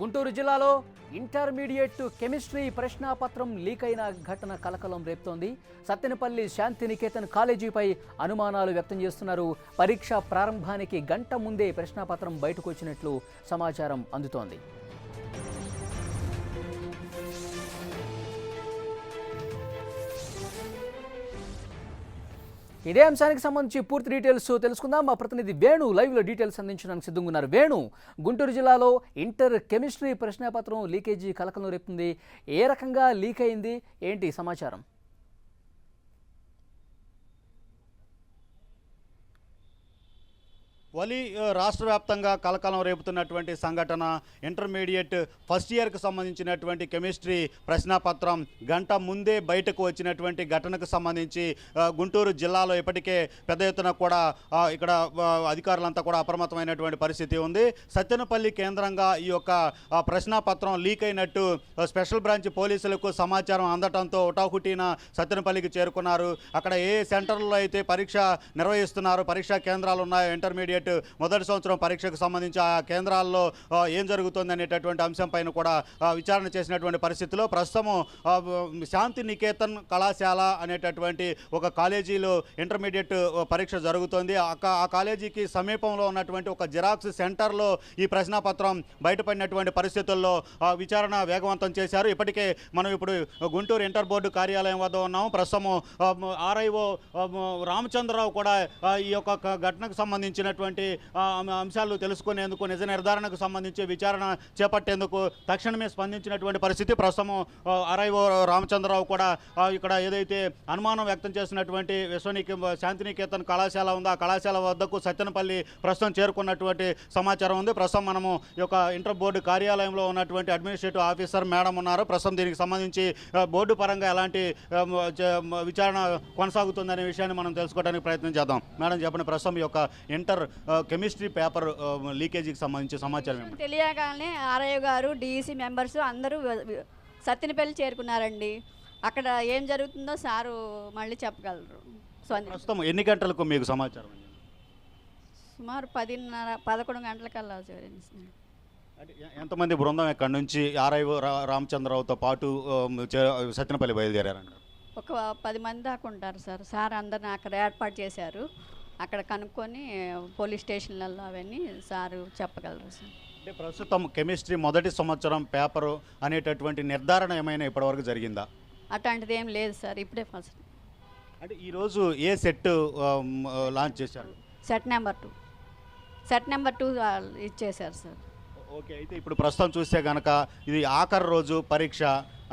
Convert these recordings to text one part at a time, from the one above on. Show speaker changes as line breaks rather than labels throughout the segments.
గుంటూరు జిల్లాలో intermediate chemistry ప్రశ్నాపత్రం leak అయిన ఘటన కలకలం రేపుతోంది. సత్తెనపల్లి శాంతినికేతన్ కాలేజీపై అనుమానాలు వ్యక్తం చేస్తున్నారు. పరీక్ష ప్రారంభానికి గంట ముందే ప్రశ్నాపత్రం బయటకు వచ్చినట్లు సమాచారం అందుతోంది. ఇదే అంశానికి సంబంధించి పూర్తి డీటెయిల్స్ తెలుసుకుందాం. మా ప్రతినిధి వేణు లైవ్లో డీటెయిల్స్ అందించడానికి సిద్ధంగా ఉన్నారు. వేణు, గుంటూరు జిల్లాలో ఇంటర్ కెమిస్ట్రీ ప్రశ్నాపత్రం లీకేజీ కలకలం రేపుతుంది. ఏ రకంగా లీక్ అయింది, ఏంటి సమాచారం?
రాష్ట్ర వ్యాప్తంగా కలకలం రేపుతున్నటువంటి సంఘటన ఇంటర్మీడియట్ ఫస్ట్ ఇయర్కి సంబంధించినటువంటి కెమిస్ట్రీ ప్రశ్నాపత్రం గంట ముందే బయటకు వచ్చినటువంటి ఘటనకు సంబంధించి గుంటూరు జిల్లాలో ఇప్పటికే పెద్ద ఎత్తున కూడా ఇక్కడ అధికారులంతా కూడా అప్రమత్తమైనటువంటి పరిస్థితి ఉంది. సత్తెనపల్లి కేంద్రంగా ఈ యొక్క ప్రశ్నాపత్రం లీక్ అయినట్టు స్పెషల్ బ్రాంచ్ పోలీసులకు సమాచారం అందటంతో హుటాహుటీన సత్తెనపల్లికి చేరుకున్నారు. అక్కడ ఏ సెంటర్లో అయితే పరీక్ష నిర్వహిస్తున్నారు, పరీక్షా కేంద్రాలు ఉన్నాయో, ఇంటర్మీడియట్ మొదటి సంవత్సరం పరీక్షకు సంబంధించి ఆ కేంద్రాల్లో ఏం జరుగుతుంది అనేటటువంటి అంశం పైన కూడా విచారణ చేసినటువంటి పరిస్థితిలో ప్రస్తుతం శాంతి నికేతన్ కళాశాల అనేటటువంటి ఒక కాలేజీలో ఇంటర్మీడియట్ పరీక్ష జరుగుతుంది. ఆ కాలేజీకి సమీపంలో ఉన్నటువంటి ఒక జిరాక్స్ సెంటర్లో ఈ ప్రశ్నాపత్రం బయటపడినటువంటి పరిస్థితుల్లో విచారణ వేగవంతం చేశారు. ఇప్పటికే మనం ఇప్పుడు గుంటూరు ఇంటర్ బోర్డు కార్యాలయం వద్ద ఉన్నాము. ప్రస్తుతం ఆర్ఐఓ రామచంద్రరావు కూడా ఈ యొక్క ఘటనకు సంబంధించినటువంటి అంశాలు తెలుసుకునేందుకు, నిజ నిర్ధారణకు సంబంధించి విచారణ చేపట్టేందుకు తక్షణమే స్పందించినటువంటి పరిస్థితి. ప్రస్తుతం ఆర్ఐఓ రామచంద్రరావు కూడా ఇక్కడ ఏదైతే అనుమానం వ్యక్తం చేసినటువంటి శాంతినికేతన్ కళాశాల ఉందో ఆ కళాశాల వద్దకు సత్తెనపల్లి ప్రస్తుతం చేరుకున్నటువంటి సమాచారం ఉంది. ప్రస్తుతం మనము ఈ యొక్క ఇంటర్ బోర్డు కార్యాలయంలో ఉన్నటువంటి అడ్మినిస్ట్రేటివ్ ఆఫీసర్ మేడం ఉన్నారు. ప్రస్తుతం దీనికి సంబంధించి బోర్డు పరంగా ఎలాంటి విచారణ కొనసాగుతుందనే విషయాన్ని మనం తెలుసుకోవడానికి ప్రయత్నం చేద్దాం. మేడం చెప్పండి, ప్రస్తుతం ఈ యొక్క ఇంటర్ కెమిస్ట్రీ పేపర్ లీకేజీకి సంబంధించి సమాచారం
తెలియగానే ఆర్ఐ గారు, డిఈసి మెంబర్స్ అందరూ సత్తెనపల్లి చేరుకున్నారండి. అక్కడ ఏం జరుగుతుందో సారు మళ్ళీ చెప్పగలరు.
ప్రస్తుతం ఎన్ని గంటలకు మీకు సమాచారం?
సుమారు 10:30-11 గంటలకల్లా చేరింది.
అంటే ఎంతమంది బృందం ఇక్కడ నుంచి ఆర్ఐఓ రామచంద్రరావుతో పాటు సత్తెనపల్లి బయలుదేరారంట?
ఒక 10 మంది దాకా ఉంటారు సార్. సార్ అందరిని అక్కడ ఏర్పాటు చేశారు. అక్కడ కనుక్కొని పోలీస్ స్టేషన్లలో అవన్నీ సారు చెప్పగలరు సార్.
అంటే ప్రస్తుతం కెమిస్ట్రీ మొదటి సంవత్సరం పేపరు అనేటటువంటి నిర్ధారణ ఏమైనా ఇప్పటివరకు జరిగిందా?
అట్లాంటిది ఏం లేదు సార్, ఇప్పుడే ఫస్ట్.
అంటే ఈరోజు ఏ సెట్ లాంచ్ చేశారు?
సెట్ నెంబర్ 2 ఇచ్చేశారు సార్.
ఓకే, అయితే ఇప్పుడు ప్రస్తుతం చూస్తే కనుక ఇది ఆఖరి రోజు పరీక్ష.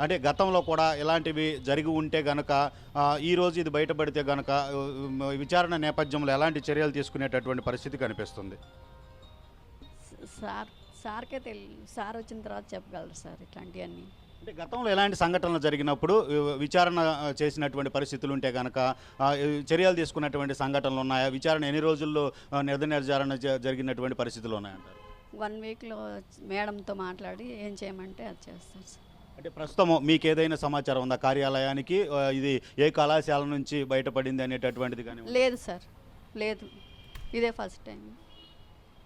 అంటే గతంలో కూడా ఇలాంటివి జరిగి ఉంటే కనుక ఈరోజు ఇది బయటపడితే కనుక విచారణ నేపథ్యంలో ఎలాంటి చర్యలు తీసుకునేటటువంటి పరిస్థితి కనిపిస్తుంది?
సార్కే తెలియదు, సార్ వచ్చిన తర్వాత చెప్పగలరు సార్ ఇట్లాంటివన్నీ.
అంటే గతంలో ఎలాంటి సంఘటనలు జరిగినప్పుడు విచారణ చేసినటువంటి పరిస్థితులు ఉంటే కనుక చర్యలు తీసుకున్నటువంటి సంఘటనలు ఉన్నాయా? విచారణ ఎన్ని రోజుల్లో నిర్ధారణ జరిగినటువంటి పరిస్థితులు ఉన్నాయంటారు?
1 వీక్లో మేడంతో మాట్లాడి ఏం చేయమంటే అది చేస్తారు సార్.
అంటే ప్రస్తుతం మీకు ఏదైనా సమాచారం ఉందా కార్యాలయానికి ఇది ఏ కళాశాల నుంచి బయటపడింది అనేటటువంటిది? కానీ
లేదు సార్, లేదు, ఇదే ఫస్ట్ టైం,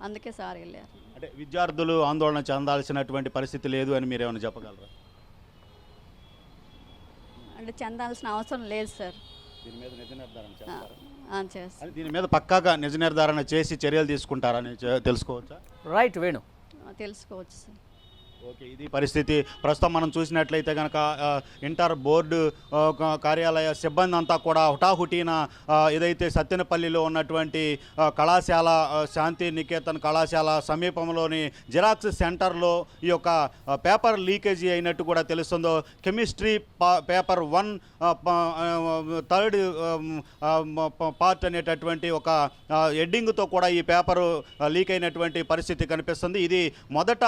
అందుకే సార్ వెళ్ళారు.
అంటే విద్యార్థులు ఆందోళన చెందాల్సినటువంటి పరిస్థితి లేదు అని మీరు ఏమైనా చెప్పగలరా?
అంటే చెందాల్సిన అవసరం లేదు సార్.
దీని మీద నిజ నిర్ధారణ
చేస్తారు.
దీని మీద పక్కాగా నిజ నిర్ధారణ చేసి చర్యలు తీసుకుంటారని తెలుసుకోవచ్చా?
రైట్ వేణు,
తెలుసుకోవచ్చు సార్.
ఓకే, ఇది పరిస్థితి. ప్రస్తుతం మనం చూసినట్లయితే కనుక ఇంటర్ బోర్డు కార్యాలయ సిబ్బంది అంతా కూడా హుటాహుటీన ఏదైతే సత్తెనపల్లిలో ఉన్నటువంటి కళాశాల శాంతి నికేతన్ కళాశాల సమీపంలోని జిరాక్స్ సెంటర్లో ఈ యొక్క పేపర్ లీకేజీ అయినట్టు కూడా తెలుస్తుందో. కెమిస్ట్రీ పేపర్ 1 థర్డ్ పార్ట్ అనేటటువంటి ఒక హెడ్డింగ్తో కూడా ఈ పేపరు లీక్ అయినటువంటి పరిస్థితి కనిపిస్తుంది. ఇది మొదట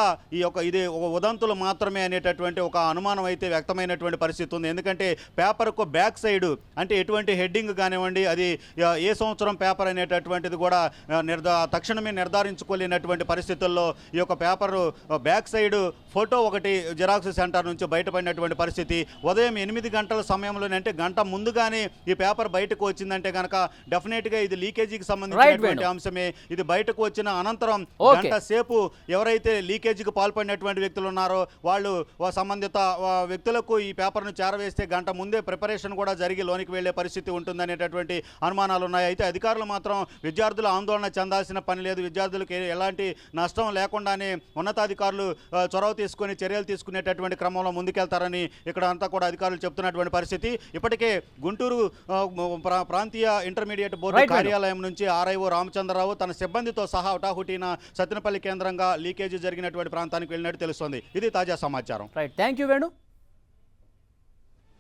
ఇది ఉదంతులు మాత్రమే అనేటటువంటి ఒక అనుమానం అయితే వ్యక్తమైనటువంటి పరిస్థితి ఉంది. ఎందుకంటే పేపర్కు బ్యాక్ సైడ్ అంటే ఎటువంటి హెడ్డింగ్ కానివ్వండి, అది ఏ సంవత్సరం పేపర్ అనేటటువంటిది కూడా తక్షణమే నిర్ధారించుకోలేనటువంటి పరిస్థితుల్లో ఈ యొక్క పేపరు బ్యాక్ సైడ్ ఫోటో ఒకటి జిరాక్స్ సెంటర్ నుంచి బయటపడినటువంటి పరిస్థితి. ఉదయం 8 గంటల సమయంలోనే, అంటే గంట ముందుగానే ఈ పేపర్ బయటకు వచ్చిందంటే కనుక డెఫినెట్గా ఇది లీకేజీకి సంబంధించినటువంటి అంశమే. ఇది బయటకు వచ్చిన అనంతరం గంట సేపు ఎవరైతే లీకేజీకి పాల్పడినటువంటి వ్యక్తులు ఉన్నారో వాళ్ళు సంబంధిత వ్యక్తులకు ఈ పేపర్ను చేరవేస్తే గంట ముందే ప్రిపరేషన్ కూడా జరిగి లోనికి వెళ్లే పరిస్థితి ఉంటుందనేటటువంటి అనుమానాలు ఉన్నాయి. అయితే అధికారులు మాత్రం విద్యార్థులు ఆందోళన చెందాల్సిన పని లేదు, విద్యార్థులకు ఎలాంటి నష్టం లేకుండానే ఉన్నతాధికారులు చొరవ తీసుకుని చర్యలు తీసుకునేటటువంటి క్రమంలో ముందుకెళ్తారని ఇక్కడ అంతా కూడా అధికారులు చెప్తున్నటువంటి పరిస్థితి. ఇప్పటికే గుంటూరు ప్రాంతీయ ఇంటర్మీడియట్ బోర్డు కార్యాలయం నుంచి ఆర్ఐఓ రామచంద్రరావు తన సిబ్బందితో సహా హుటాహుటీన సత్తెనపల్లి కేంద్రంగా లీకేజీ జరిగినటువంటి ప్రాంతానికి వెళ్ళినట్టు తెలుస్తోంది. ఇది తాజా సమాచారం.
Right, thank you Venu.